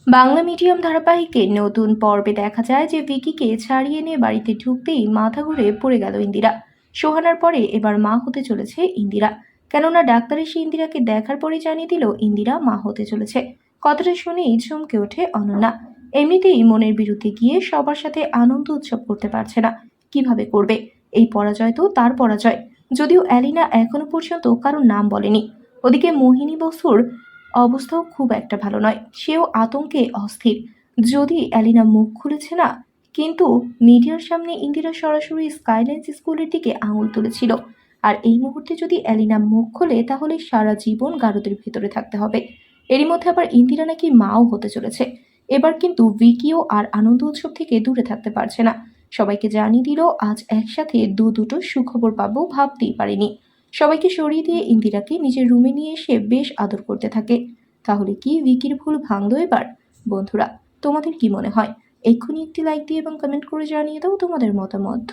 Bangla medium ধারাবাহিকের নতুন পর্বে দেখা যায় যে ভিকিকে ছাড়িয়ে নিয়ে বাড়িতে ঢুকতেই মাথা ঘুরে পড়ে গেল ইন্দিরা। সোহানার পরে এবার মা হতে চলেছে ইন্দিরা। কেননা ডাক্তার এসে ইন্দিরাকে দেখার পরে জানিয়ে দিল ইন্দিরা মা হতে চলেছে। কথাটা শুনেই চমকে ওঠে অনন্যা। এমনিতেই মনের বিরুদ্ধে গিয়ে সবার সাথে আনন্দ উৎসব করতে পারছে না, কিভাবে করবে? এই পরাজয় তো তার পরাজয়। যদিও অ্যালিনা এখনো পর্যন্ত কারোর নাম বলেনি। ওদিকে মোহিনী বসুর অবস্থাও খুব একটা ভালো নয়, সেও আতঙ্কে অস্থির। যদি অ্যালিনা মুখ খুলেছে না, কিন্তু মিডিয়ার সামনে ইন্দিরা সরাসরি স্কাইলাইন্স স্কুলের দিকে আঙুল তুলেছিল। আর এই মুহূর্তে যদি অ্যালিনা মুখ খোলে তাহলে সারা জীবন গারদের ভেতরে থাকতে হবে। এরই মধ্যে আবার ইন্দিরা নাকি মাও হতে চলেছে। এবার কিন্তু ভিকিও আর আনন্দ উৎসব থেকে দূরে থাকতে পারছে না। সবাইকে জানিয়ে দিল আজ একসাথে দুটো সুখবর পাবো, ভাবতেই পারিনি। সবাইকে সরিয়ে দিয়ে ইন্দিরাকে নিজের রুমে নিয়ে এসে বেশ আদর করতে থাকে। তাহলে কি ভিকির ভুল ভাঙলো এবার? বন্ধুরা, তোমাদের কি মনে হয়? এক্ষুনি একটি লাইক দিয়ে এবং কমেন্ট করে জানিয়ে দাও তোমাদের মতামত।